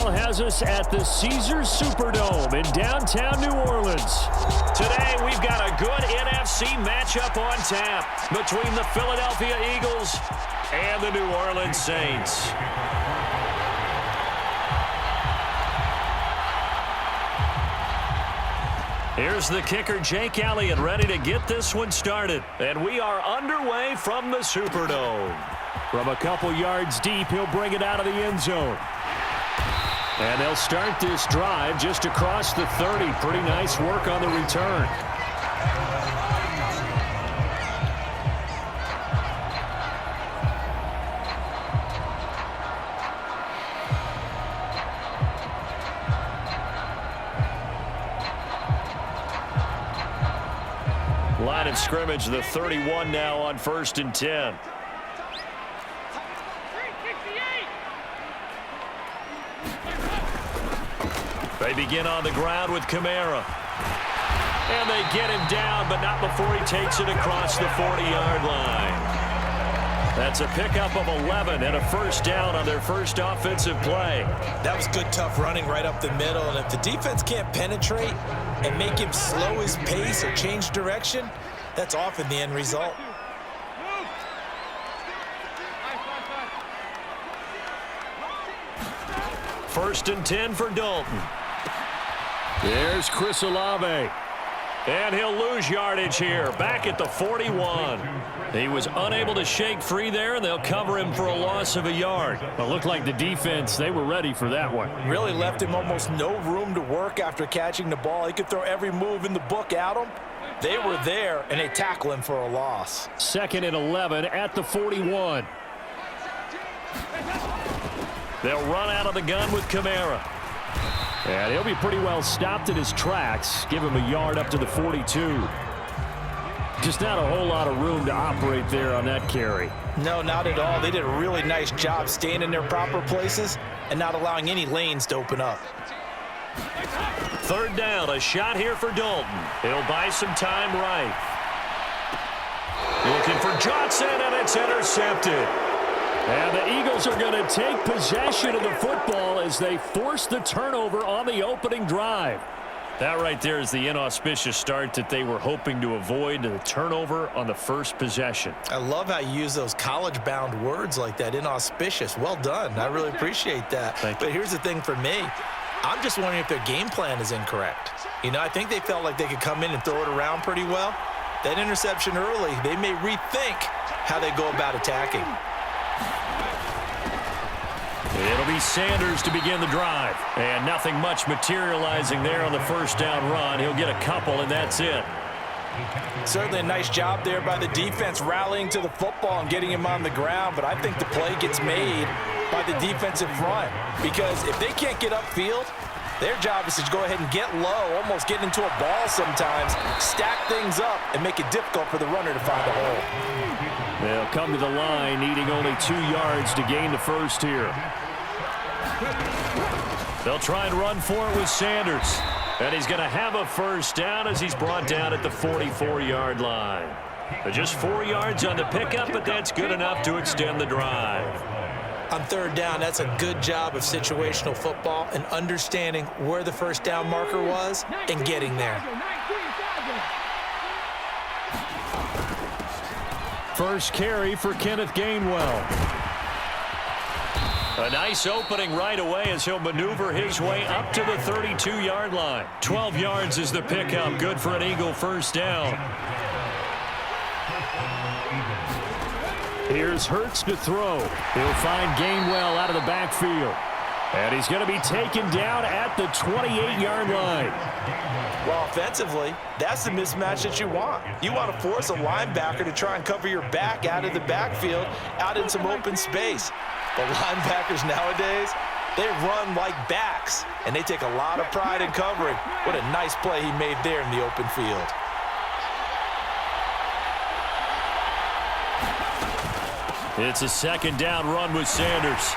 Has us at the Caesars Superdome in downtown New Orleans. Today, we've got a good NFC matchup on tap between the Philadelphia Eagles and the New Orleans Saints. Here's the kicker, Jake Elliott, ready to get this one started. And we are underway from the Superdome. From a couple yards deep, he'll bring it out of the end zone. And they'll start this drive just across the 30. Pretty nice work on the return. Line of scrimmage, the 31 now on 1st and 10. They begin on the ground with Kamara. And they get him down, but not before he takes it across the 40-yard line. That's a pickup of 11 and a first down on their first offensive play. That was good, tough running right up the middle. And if the defense can't penetrate and make him slow his pace or change direction, that's often the end result. First and 10 for Dalton. There's Chris Olave. And he'll lose yardage here, back at the 41. He was unable to shake free there, and they'll cover him for a loss of a yard. It looked like the defense, they were ready for that one. Really left him almost no room to work after catching the ball. He could throw every move in the book at him. They were there, and they tackle him for a loss. 2nd and 11 at the 41. They'll run out of the gun with Kamara. And he'll be pretty well stopped in his tracks. Give him a yard up to the 42. Just not a whole lot of room to operate there on that carry. No, not at all. They did a really nice job staying in their proper places and not allowing any lanes to open up. 3rd down, a shot here for Dalton. He'll buy some time right. Looking for Johnson, and it's intercepted. And the Eagles are going to take possession of the football as they force the turnover on the opening drive. That right there is the inauspicious start that they were hoping to avoid, the turnover on the first possession. I love how you use those college-bound words like that, inauspicious. Well done. I really appreciate that. But here's the thing for me. I'm just wondering if their game plan is incorrect. You know, I think they felt like they could come in and throw it around pretty well. That interception early, they may rethink how they go about attacking. It'll be Sanders to begin the drive. And nothing much materializing there on the first down run. He'll get a couple, and that's it. Certainly a nice job there by the defense rallying to the football and getting him on the ground. But I think the play gets made by the defensive front. Because if they can't get upfield, their job is to go ahead and get low, almost get into a ball sometimes, stack things up, and make it difficult for the runner to find a hole. They'll come to the line, needing only 2 yards to gain the first here. They'll try and run for it with Sanders. And he's going to have a first down as he's brought down at the 44-yard line. Just 4 yards on the pickup, but that's good enough to extend the drive. On 3rd down, that's a good job of situational football and understanding where the first down marker was and getting there. First carry for Kenneth Gainwell. A nice opening right away as he'll maneuver his way up to the 32-yard line. 12 yards is the pickup. Good for an Eagle first down. Here's Hurts to throw. He'll find Gainwell out of the backfield. And he's going to be taken down at the 28-yard line. Well, offensively, that's the mismatch that you want. You want to force a linebacker to try and cover your back out of the backfield, out in some open space. The linebackers nowadays, they run like backs, and they take a lot of pride in covering. What a nice play he made there in the open field. It's a 2nd down run with Sanders.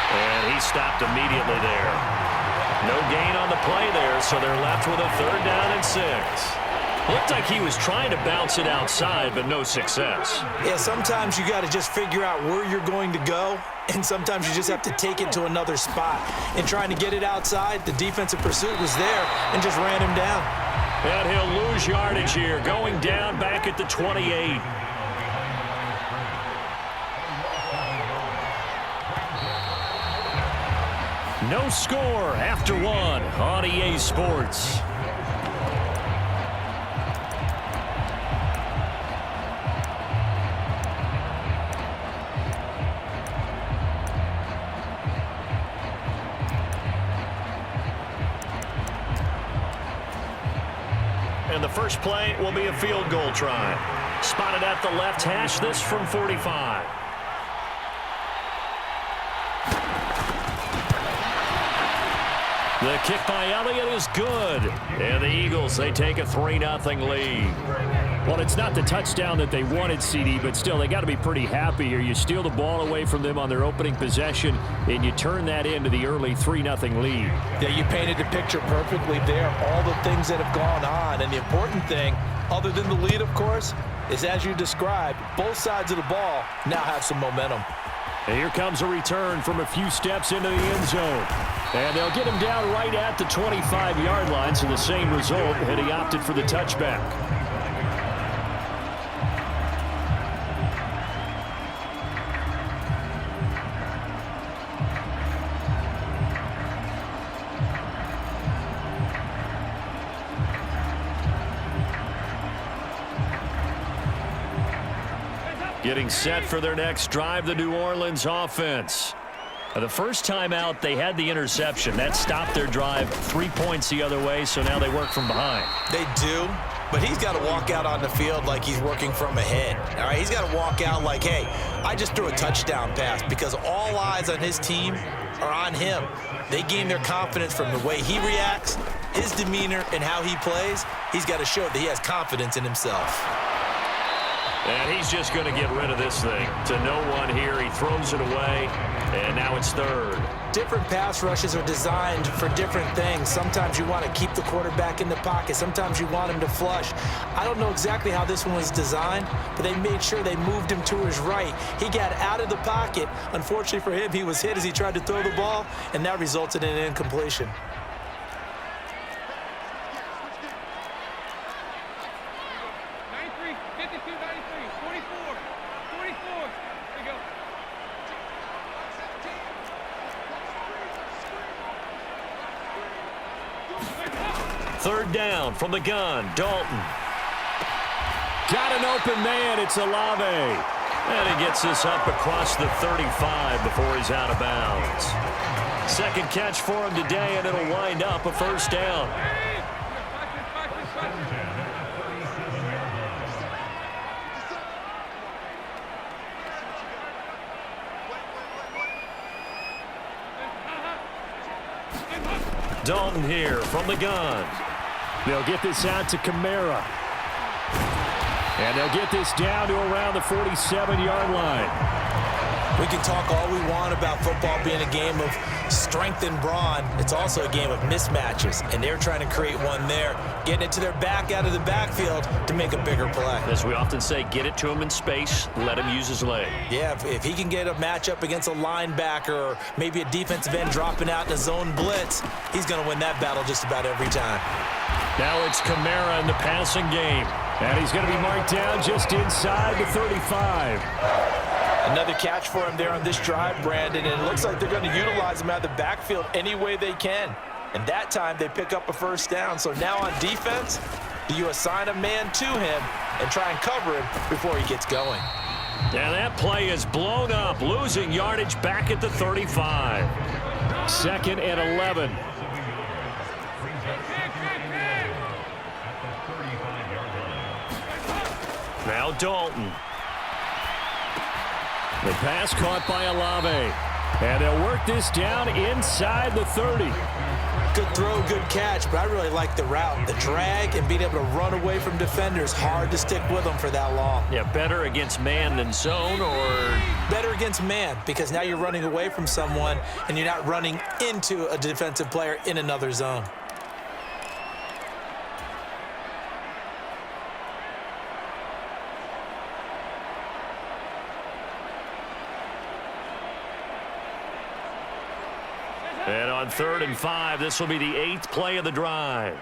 And he stopped immediately there. No gain on the play there, so they're left with a 3rd down and 6. Looked like he was trying to bounce it outside, but no success. Yeah, sometimes you got to just figure out where you're going to go, and sometimes you just have to take it to another spot. And trying to get it outside, the defensive pursuit was there and just ran him down. And he'll lose yardage here, going down back at the 28. No score after one on EA Sports. And the first play will be a field goal try. Spotted at the left hash, this from 45. The kick by Elliott is good. And the Eagles, they take a 3-0 lead. Well, it's not the touchdown that they wanted, CD, but still, they got to be pretty happy here. You steal the ball away from them on their opening possession, and you turn that into the early 3-0 lead. Yeah, you painted the picture perfectly there. All the things that have gone on. And the important thing, other than the lead, of course, is as you described, both sides of the ball now have some momentum. And here comes a return from a few steps into the end zone. And they'll get him down right at the 25-yard line, so the same result, and he opted for the touchback. Getting set for their next drive, the New Orleans offense. The first time out, they had the interception. That stopped their drive 3 points the other way, so now they work from behind. They do, but he's got to walk out on the field like he's working from ahead. All right, he's got to walk out like, hey, I just threw a touchdown pass, because all eyes on his team are on him. They gain their confidence from the way he reacts, his demeanor, and how he plays. He's got to show that he has confidence in himself. And he's just going to get rid of this thing. To no one here. He throws it away, and now it's third. Different pass rushes are designed for different things. Sometimes you want to keep the quarterback in the pocket. Sometimes you want him to flush. I don't know exactly how this one was designed, but they made sure they moved him to his right. He got out of the pocket. Unfortunately for him, he was hit as he tried to throw the ball, and that resulted in an incompletion. Third down from the gun, Dalton. Got an open man, it's Olave. And he gets this up across the 35 before he's out of bounds. Second catch for him today, and it'll wind up a first down. Dalton here from the gun. They'll get this out to Kamara. And they'll get this down to around the 47-yard line. We can talk all we want about football being a game of strength and brawn. It's also a game of mismatches, and they're trying to create one there, getting it to their back out of the backfield to make a bigger play. As we often say, get it to him in space, let him use his leg. Yeah, if he can get a matchup against a linebacker or maybe a defensive end dropping out in a zone blitz, he's going to win that battle just about every time. Now it's Kamara in the passing game. And he's going to be marked down just inside the 35. Another catch for him there on this drive, Brandon, and it looks like they're going to utilize him out of the backfield any way they can. And that time they pick up a first down. So now on defense, do you assign a man to him and try and cover him before he gets going? And that play is blown up, losing yardage back at the 35. 2nd and 11. Now Dalton. The pass caught by Olave. And they'll work this down inside the 30. Good throw, good catch, but I really like the route. The drag and being able to run away from defenders, hard to stick with them for that long. Yeah, better against man than zone, or? Better against man, because now you're running away from someone and you're not running into a defensive player in another zone. On 3rd and 5, this will be the 8th play of the drive.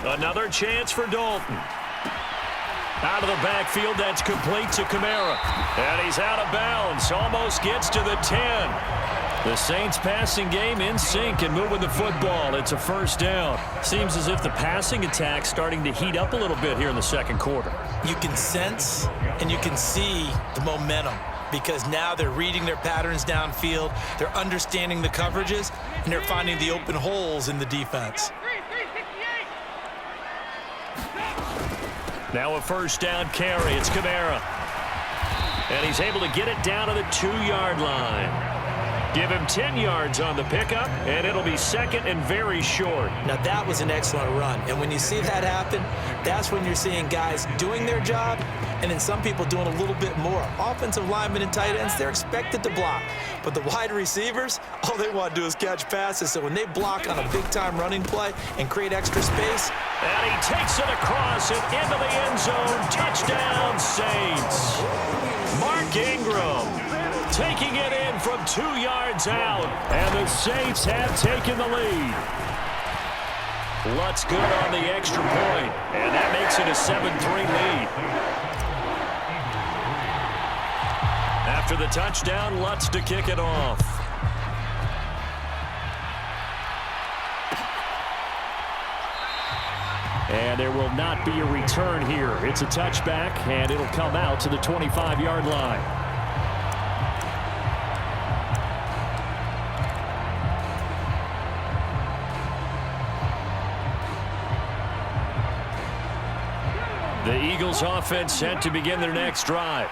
Another chance for Dalton. Out of the backfield, that's complete to Kamara. And he's out of bounds, almost gets to the 10. The Saints passing game in sync and moving the football. It's a first down. Seems as if the passing attack's starting to heat up a little bit here in the second quarter. You can sense and you can see the momentum because now they're reading their patterns downfield, they're understanding the coverages, and they're finding the open holes in the defense. Now a first down carry. It's Kamara. And he's able to get it down to the 2-yard line. Give him 10 yards on the pickup, and it'll be second and very short. Now, that was an excellent run. And when you see that happen, that's when you're seeing guys doing their job and then some people doing a little bit more. Offensive linemen and tight ends, they're expected to block. But the wide receivers, all they want to do is catch passes. So when they block on a big-time running play and create extra space. And he takes it across and into the end zone. Touchdown, Saints. Mark Ingram taking it in from 2 yards out. And the Saints have taken the lead. Lutz good on the extra point. And that makes it a 7-3 lead. After the touchdown, Lutz to kick it off. And there will not be a return here. It's a touchback, and it'll come out to the 25-yard line. The Eagles offense set to begin their next drive.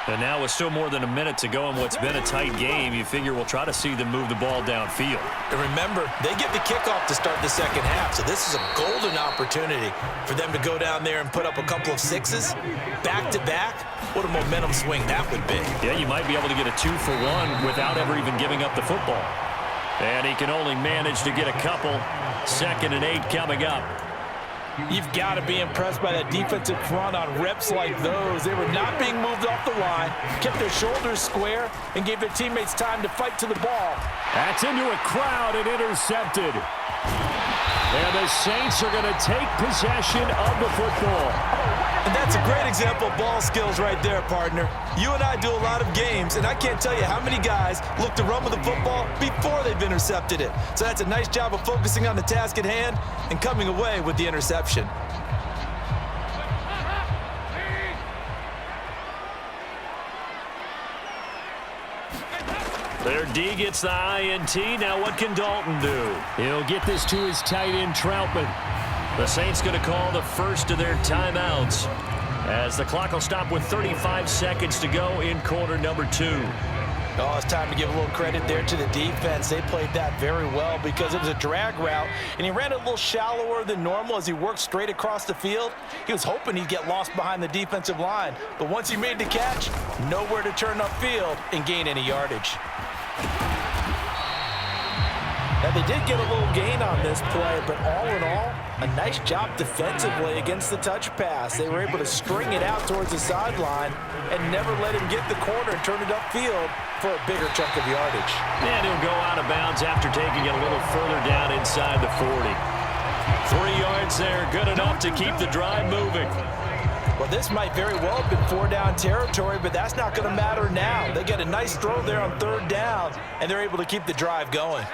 And now with still more than a minute to go in what's been a tight game, you figure we'll try to see them move the ball downfield. And remember, they get the kickoff to start the second half, so this is a golden opportunity for them to go down there and put up a couple of sixes back-to-back. What a momentum swing that would be. Yeah, you might be able to get a 2-for-1 without ever even giving up the football. And he can only manage to get a couple. 2nd and 8 coming up. You've got to be impressed by that defensive front on reps like those. They were not being moved off the line, kept their shoulders square, and gave their teammates time to fight to the ball. That's into a crowd and intercepted. And the Saints are going to take possession of the football. And that's a great example of ball skills right there, partner. You and I do a lot of games, and I can't tell you how many guys look to run with the football before they've intercepted it. So that's a nice job of focusing on the task at hand and coming away with the interception. Their D gets the INT. Now what can Dalton do? He'll get this to his tight end, Troutman. The Saints going to call the first of their timeouts as the clock will stop with 35 seconds to go in quarter number 2. Oh, it's time to give a little credit there to the defense. They played that very well because it was a drag route, and he ran it a little shallower than normal as he worked straight across the field. He was hoping he'd get lost behind the defensive line, but once he made the catch, nowhere to turn upfield and gain any yardage. Now, they did get a little gain on this play, but all in all, a nice job defensively against the touch pass. They were able to string it out towards the sideline and never let him get the corner and turn it upfield for a bigger chunk of yardage. And he'll go out of bounds after taking it a little further down inside the 40. 3 yards there, good enough to keep the drive moving. Well, this might very well have been 4-down territory, but that's not going to matter now. They get a nice throw there on 3rd down, and they're able to keep the drive going.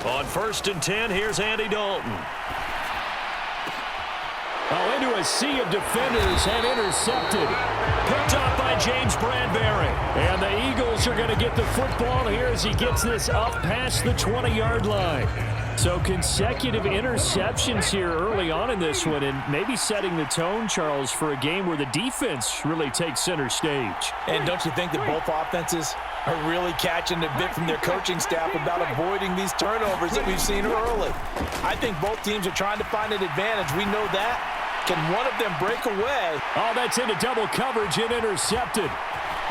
On 1st and 10, here's Andy Dalton. Oh, into a sea of defenders and intercepted. Picked up by James Bradbury. And the Eagles are going to get the football here as he gets this up past the 20-yard line. So consecutive interceptions here early on in this one, and maybe setting the tone, Charles, for a game where the defense really takes center stage. And don't you think that both offenses are really catching a bit from their coaching staff about avoiding these turnovers that we've seen early? I think both teams are trying to find an advantage. We know that. Can one of them break away? Oh, that's into double coverage and intercepted.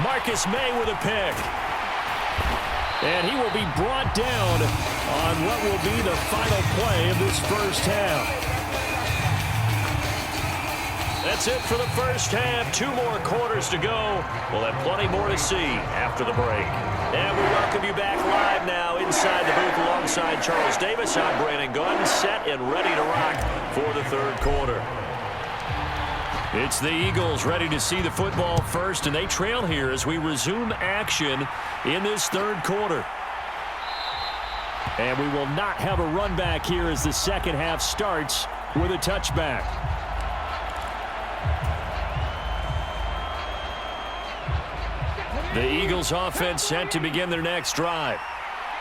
Marcus May with a pick. And he will be brought down on what will be the final play of this first half. That's it for the first half. 2 more quarters to go. We'll have plenty more to see after the break. And we welcome you back live now inside the booth alongside Charles Davis. I'm Brandon Gunn, set and ready to rock for the third quarter. It's the Eagles ready to see the football first, and they trail here as we resume action in this third quarter. And we will not have a run back here as the second half starts with a touchback. The Eagles offense set to begin their next drive.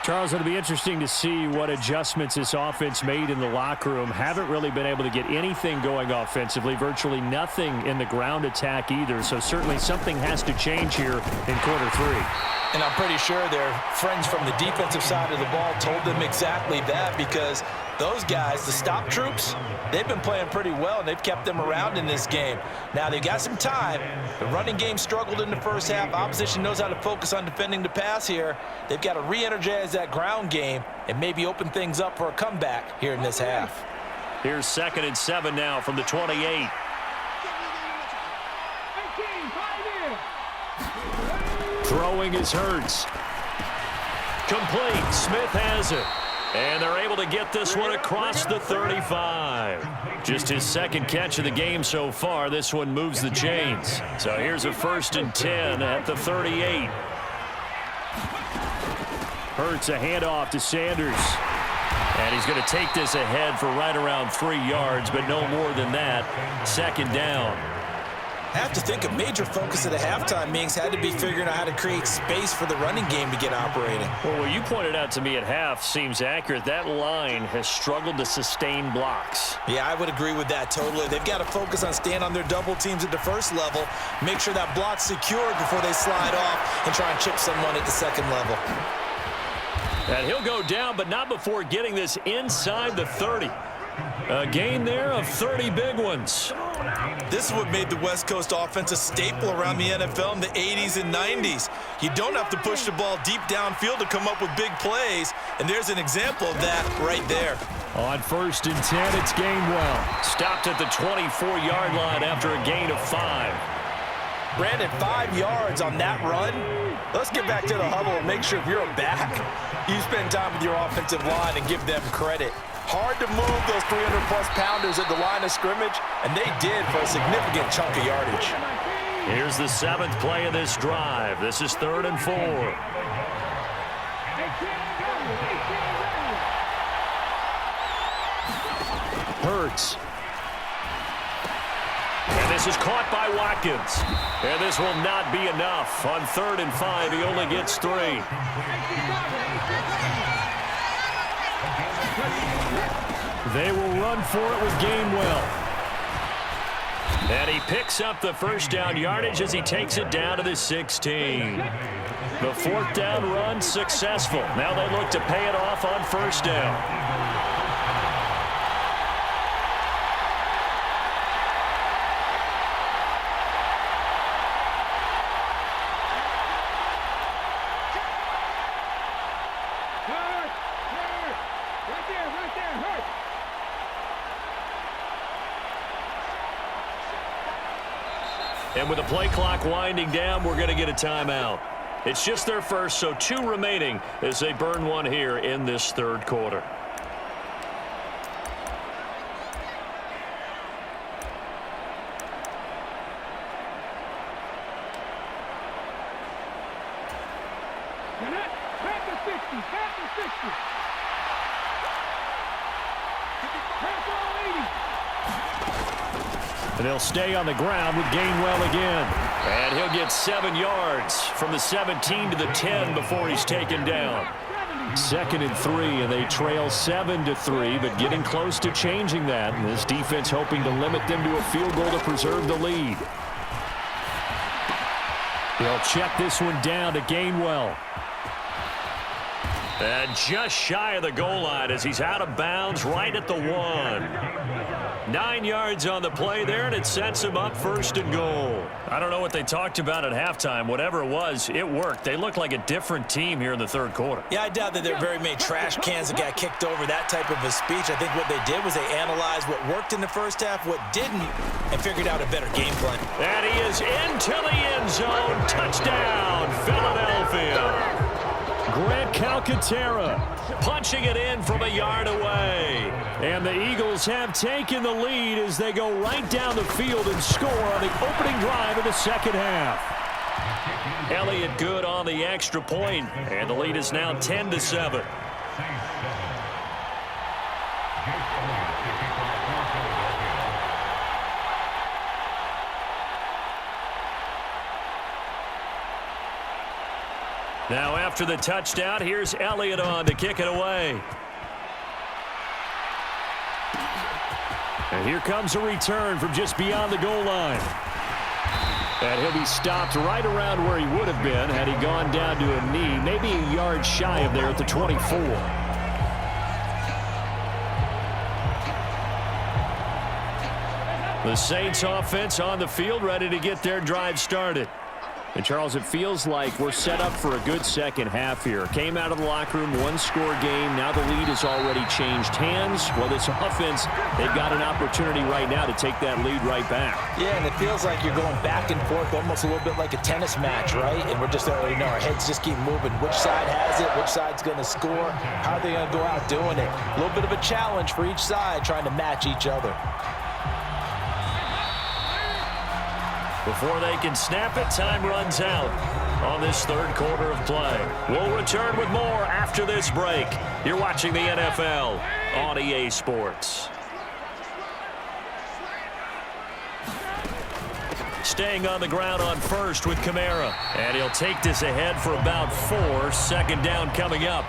Charles, it'll be interesting to see what adjustments this offense made in the locker room. Haven't really been able to get anything going offensively, virtually nothing in the ground attack either. So certainly something has to change here in quarter 3. And I'm pretty sure their friends from the defensive side of the ball told them exactly that, because those guys, the stop troops, they've been playing pretty well, and they've kept them around in this game. Now, they've got some time. The running game struggled in the first half. Opposition knows how to focus on defending the pass here. They've got to re-energize that ground game and maybe open things up for a comeback here in this half. Here's 2nd and 7 now from the 28. Throwing is Hurts. Complete. Smith has it. And they're able to get this one across the 35. Just his second catch of the game so far. This one moves the chains. So here's a 1st and 10 at the 38. Hurts a handoff to Sanders. And he's going to take this ahead for right around 3 yards, but no more than that. 2nd down. I have to think a major focus of the halftime meetings had to be figuring out how to create space for the running game to get operating. Well, what you pointed out to me at half seems accurate. That line has struggled to sustain blocks. Yeah, I would agree with that totally. They've got to focus on staying on their double teams at the first level, make sure that block's secured before they slide off and try and chip someone at the second level. And he'll go down, but not before getting this inside the 30. A gain there of 30 big ones. This is what made the West Coast offense a staple around the NFL in the 80s and 90s. You don't have to push the ball deep downfield to come up with big plays, and there's an example of that right there. On 1st and 10, it's Gainwell. Stopped at the 24-yard line after a gain of 5. Brandon, 5 yards on that run. Let's get back to the huddle and make sure if you're a back, you spend time with your offensive line and give them credit. Hard to move those 300-plus pounders at the line of scrimmage, and they did for a significant chunk of yardage. Here's the 7th play of this drive. This is 3rd and 4. Hurts. And this is caught by Watkins. And this will not be enough. On 3rd and 5, he only gets 3. They will run for it with Gainwell. And he picks up the 1st down yardage as he takes it down to the 16. The 4th down run successful. Now they look to pay it off on 1st down. And with the play clock winding down, we're going to get a timeout. It's just their first, so 2 remaining as they burn one here in this third quarter. And they'll stay on the ground with Gainwell again. And he'll get 7 yards from the 17 to the 10 before he's taken down. 2nd and 3, and they trail 7-3, but getting close to changing that. And this defense hoping to limit them to a field goal to preserve the lead. They'll check this one down to Gainwell. And just shy of the goal line as he's out of bounds right at the 1. 9 yards on the play there, and it sets him up 1st and goal. I don't know what they talked about at halftime. Whatever it was, it worked. They look like a different team here in the 3rd quarter. Yeah, I doubt that there are very many trash cans that got kicked over, that type of a speech. I think what they did was they analyzed what worked in the first half, what didn't, and figured out a better game plan. And he is into the end zone. Touchdown, Philadelphia. Grant Calcaterra punching it in from a yard away. And the Eagles have taken the lead as they go right down the field and score on the opening drive of the 2nd half. Elliott good on the extra point, and the lead is now 10-7. Now after the touchdown, here's Elliott on to kick it away. And here comes a return from just beyond the goal line. And he'll be stopped right around where he would have been had he gone down to a knee, maybe a yard shy of there at the 24. The Saints offense on the field, ready to get their drive started. And, Charles, it feels like we're set up for a good 2nd half here. Came out of the locker room, 1-score game. Now the lead has already changed hands. Well, this offense, they've got an opportunity right now to take that lead right back. Yeah, and it feels like you're going back and forth almost a little bit like a tennis match, right? And we're just already know our heads just keep moving. Which side has it? Which side's going to score? How are they going to go out doing it? A little bit of a challenge for each side trying to match each other. Before they can snap it, time runs out on this 3rd quarter of play. We'll return with more after this break. You're watching the NFL on EA Sports. Staying on the ground on 1st with Kamara. And he'll take this ahead for about 4. 2nd down coming up.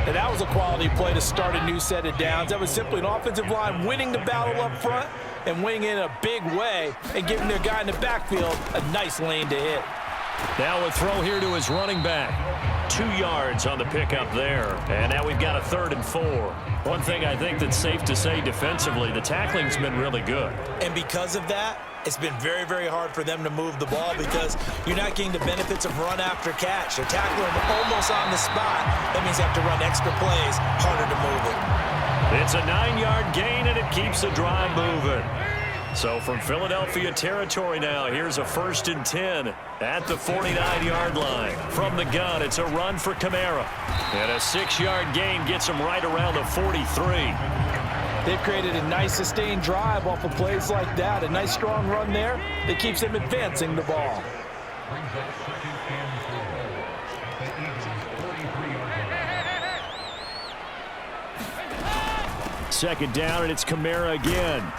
And that was a quality play to start a new set of downs. That was simply an offensive line winning the battle up front and winning in a big way and giving their guy in the backfield a nice lane to hit. Now a throw here to his running back. 2 yards on the pickup there. And now we've got a 3rd and 4. One thing I think that's safe to say defensively, the tackling's been really good. And because of that, it's been very, very hard for them to move the ball because you're not getting the benefits of run after catch. They're tackling almost on the spot. That means you have to run extra plays, harder to move it. It's a 9-yard gain, and it keeps the drive moving. So from Philadelphia territory now, here's a 1st and 10 at the 49-yard line. From the gun, it's a run for Kamara. And a 6-yard gain gets him right around the 43. They've created a nice sustained drive off of plays like that. A nice strong run there that keeps them advancing the ball. Second down, and it's Kamara again.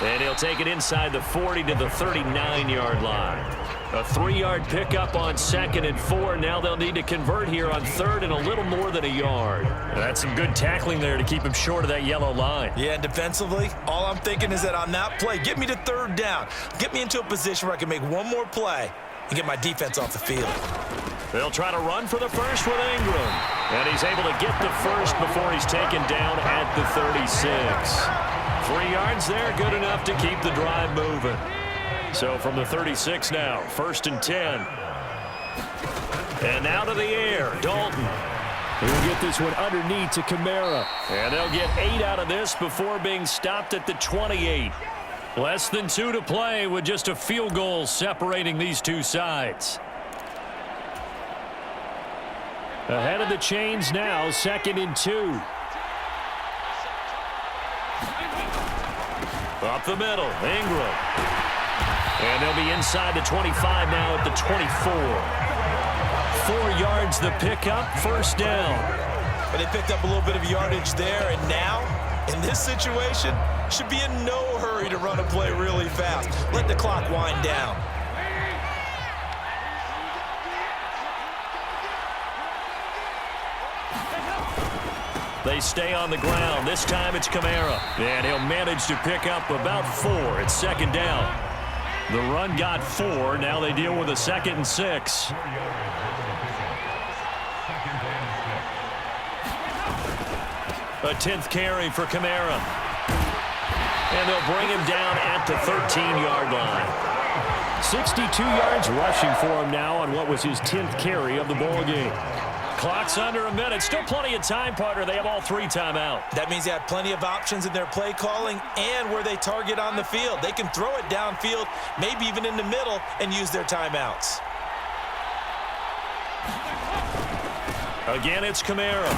And he'll take it inside the 40 to the 39-yard line. A 3-yard pickup on 2nd and 4. Now they'll need to convert here on 3rd and a little more than a yard. That's some good tackling there to keep him short of that yellow line. Yeah, and defensively, all I'm thinking is that on that play, get me to 3rd down. Get me into a position where I can make one more play and get my defense off the field. They'll try to run for the 1st with Ingram. And he's able to get the 1st before he's taken down at the 36. 3 yards there, good enough to keep the drive moving. So from the 36 now, 1st and 10. And now to the air, Dalton. He'll get this one underneath to Kamara. And they'll get 8 out of this before being stopped at the 28. Less than 2 to play with just a field goal separating these two sides. Ahead of the chains now, 2nd and 2. Up the middle, Ingram. And they'll be inside the 25 now at the 24. 4 yards the pickup, 1st down. But they picked up a little bit of yardage there, and now, in this situation, should be in no hurry to run a play really fast. Let the clock wind down. They stay on the ground. This time it's Kamara. And he'll manage to pick up about 4. It's 2nd down. The run got 4. Now they deal with a 2nd and 6. A 10th carry for Kamara. And they'll bring him down at the 13-yard line. 62 yards rushing for him now on what was his 10th carry of the ball game. Clock's under a minute. Still plenty of time, partner. They have all 3 timeout. That means they have plenty of options in their play calling and where they target on the field. They can throw it downfield, maybe even in the middle, and use their timeouts. Again, it's Kamara.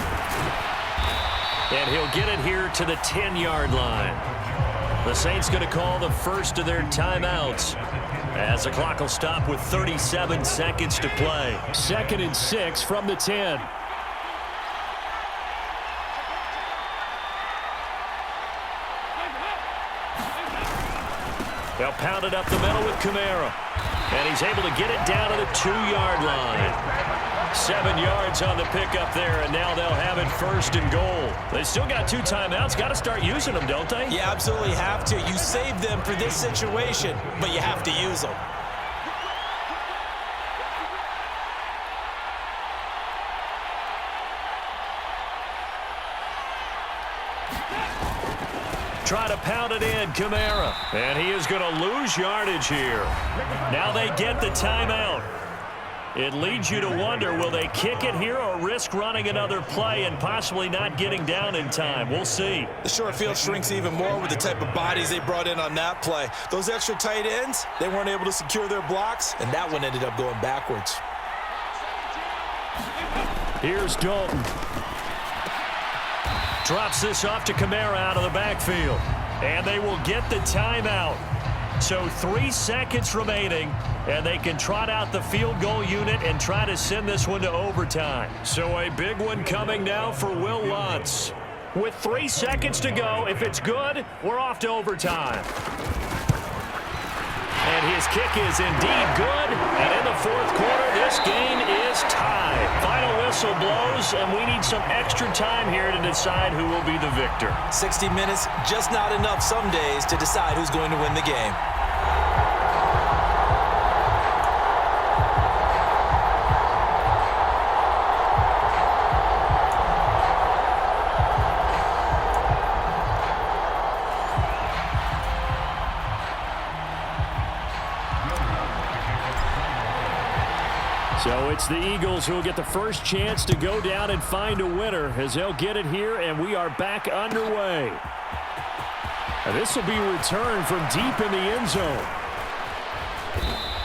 And he'll get it here to the 10-yard line. The Saints going to call the first of their timeouts as the clock will stop with 37 seconds to play. 2nd and 6 from the 10. They'll pound it up the middle with Kamara. And he's able to get it down to the 2-yard line. 7 yards on the pickup there, and now they'll have it 1st and goal. They still got 2 timeouts. Got to start using them, don't they? You absolutely have to. You save them for this situation, but you have to use them. Try to pound it in, Kamara. And he is going to lose yardage here. Now they get the timeout. It leads you to wonder, will they kick it here or risk running another play and possibly not getting down in time? We'll see. The short field shrinks even more with the type of bodies they brought in on that play. Those extra tight ends, they weren't able to secure their blocks, and that one ended up going backwards. Here's Dalton. Drops this off to Kamara out of the backfield. And they will get the timeout. So 3 seconds remaining, and they can trot out the field goal unit and try to send this one to overtime. So a big one coming now for Will Lutz. With 3 seconds to go, if it's good, we're off to overtime. And his kick is indeed good. And in the 4th quarter, this game is tied. Final whistle blows, and we need some extra time here to decide who will be the victor. 60 minutes, just not enough some days to decide who's going to win the game. So it's the Eagles who will get the first chance to go down and find a winner as they'll get it here, and we are back underway. And this will be returned from deep in the end zone.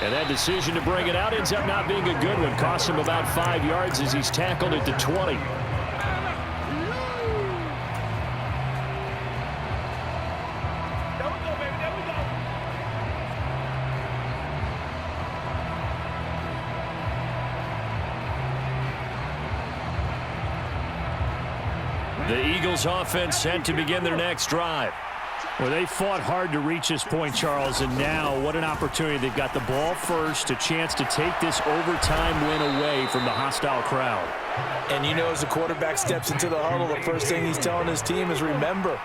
And that decision to bring it out ends up not being a good one. Costs him about 5 yards as he's tackled at the 20. The Eagles offense set to begin their next drive. Well, they fought hard to reach this point, Charles, and now what an opportunity. They've got the ball first, a chance to take this overtime win away from the hostile crowd. And you know, as the quarterback steps into the huddle, the first thing he's telling his team is, remember,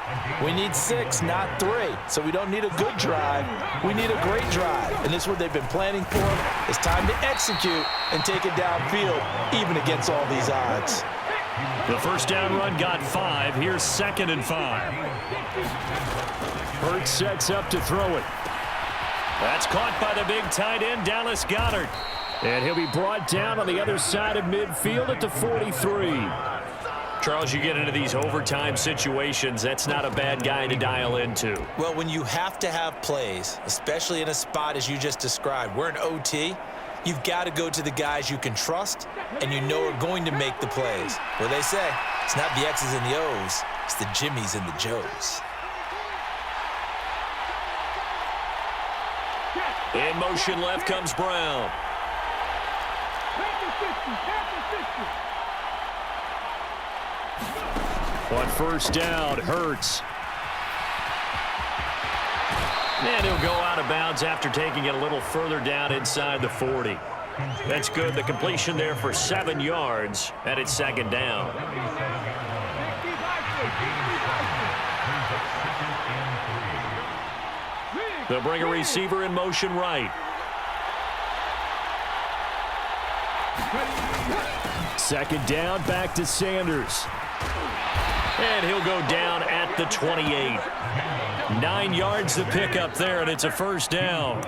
we need 6, not 3. So we don't need a good drive. We need a great drive. And this is what they've been planning for. It's time to execute and take it downfield, even against all these odds. The first down run got 5. Here's 2nd and 5. Hurts sets up to throw it. That's caught by the big tight end, Dallas Goedert. And he'll be brought down on the other side of midfield at the 43. Charles, you get into these overtime situations, that's not a bad guy to dial into. Well, when you have to have plays, especially in a spot as you just described, we're in OT, you've got to go to the guys you can trust and you know are going to make the plays. Well, they say it's not the X's and the O's, it's the Jimmies and the Joes. In motion left comes Brown. On first down, Hurts. And he'll go out of bounds after taking it a little further down inside the 40. That's good. The completion there for 7 yards, and it's 2nd down. They'll bring a receiver in motion right. Second down, back to Sanders. And he'll go down at the 28. 9 yards to pick up there, and it's a first down.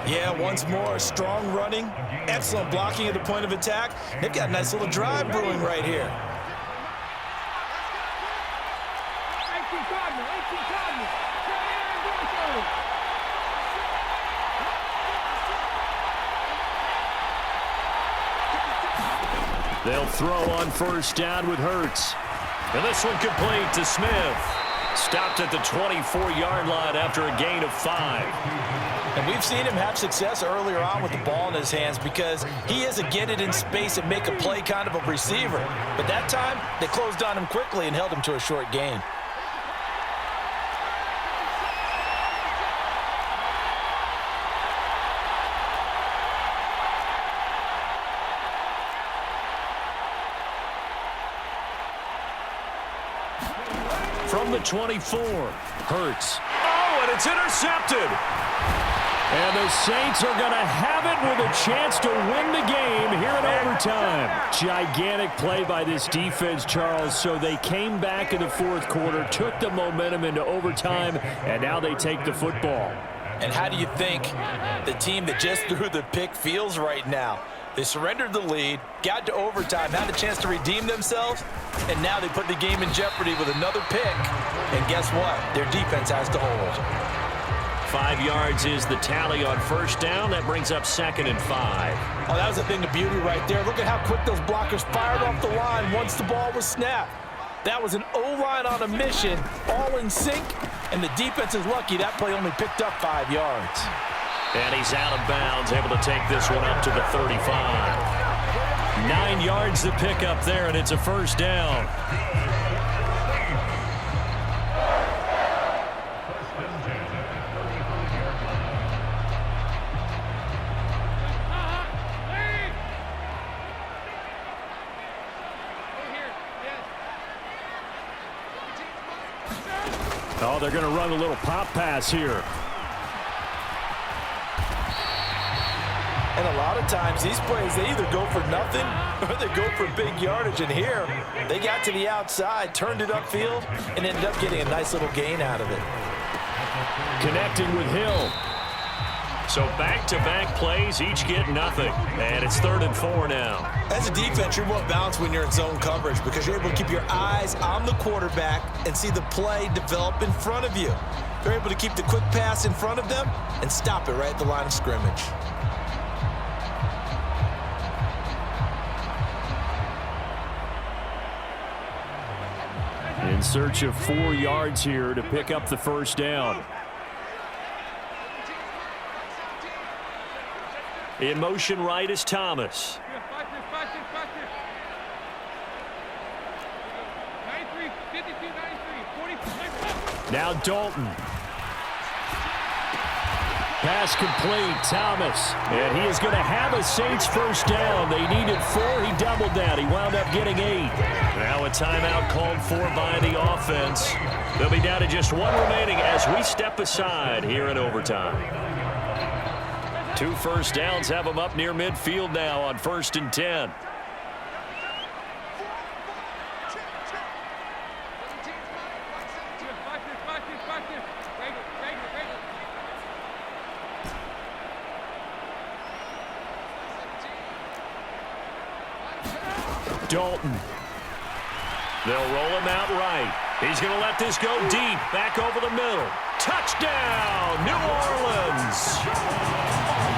Yeah, once more, strong running, excellent blocking at the point of attack. They've got a nice little drive brewing right here. They'll throw on first down with Hurts. And this one complete to Smith. Stopped at the 24-yard line after a gain of 5. And we've seen him have success earlier on with the ball in his hands because he is a get it in space and make a play kind of a receiver. But that time, they closed on him quickly and held him to a short gain. From the 24, Hurts. Oh, and it's intercepted. And the Saints are going to have it with a chance to win the game here in overtime. Gigantic play by this defense, Charles. So they came back in the fourth quarter, took the momentum into overtime, and now they take the football. And how do you think the team that just threw the pick feels right now? They surrendered the lead, got to overtime, had a chance to redeem themselves, and now they put the game in jeopardy with another pick. And guess what? Their defense has to hold. 5 yards is the tally on first down. That brings up 2nd and 5. Oh, that was a thing of beauty right there. Look at how quick those blockers fired off the line once the ball was snapped. That was an O-line on a mission, all in sync, and the defense is lucky that play only picked up 5 yards. And he's out of bounds, able to take this one up to the 35. 9 yards to pick up there, and it's a first down. Oh, they're going to run a little pop pass here. And a lot of times, these plays, they either go for nothing or they go for big yardage. And here, they got to the outside, turned it upfield, and ended up getting a nice little gain out of it. Connecting with Hill. So back-to-back plays, each get nothing. And it's 3rd and 4 now. As a defense, you're more balanced when you're in zone coverage because you're able to keep your eyes on the quarterback and see the play develop in front of you. You're able to keep the quick pass in front of them and stop it right at the line of scrimmage. In search of 4 yards here to pick up the first down. In motion right is Thomas. Now Dalton. Pass complete, Thomas. And he is going to have a Saints first down. They needed 4. He doubled that. He wound up getting 8. Now a timeout called for by the offense. They'll be down to just 1 remaining as we step aside here in overtime. 2 first downs have them up near midfield now on 1st and 10. Dalton. They'll roll him out right. He's going to let this go deep, back over the middle. Touchdown, New Orleans.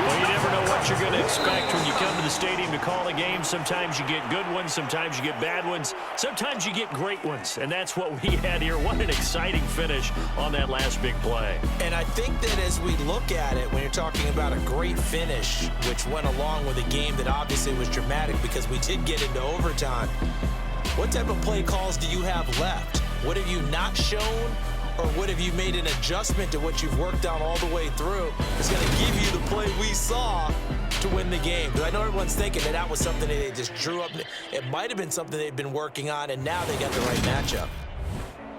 Well, you never know what you're going to expect when you come to the stadium to call a game. Sometimes you get good ones, sometimes you get bad ones, sometimes you get great ones, and that's what we had here. What an exciting finish on that last big play. And I think that as we look at it, when you're talking about a great finish, which went along with a game that obviously was dramatic because we did get into overtime, what type of play calls do you have left? What have you not shown? Or what have you made an adjustment to what you've worked on all the way through? It's going to give you the play we saw to win the game. Because I know everyone's thinking that that was something that they just drew up. It might have been something they've been working on, and now they got the right matchup.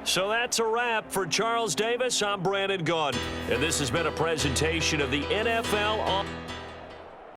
So that's a wrap for Charles Davis. I'm Brandon Gaudin, and this has been a presentation of the NFL on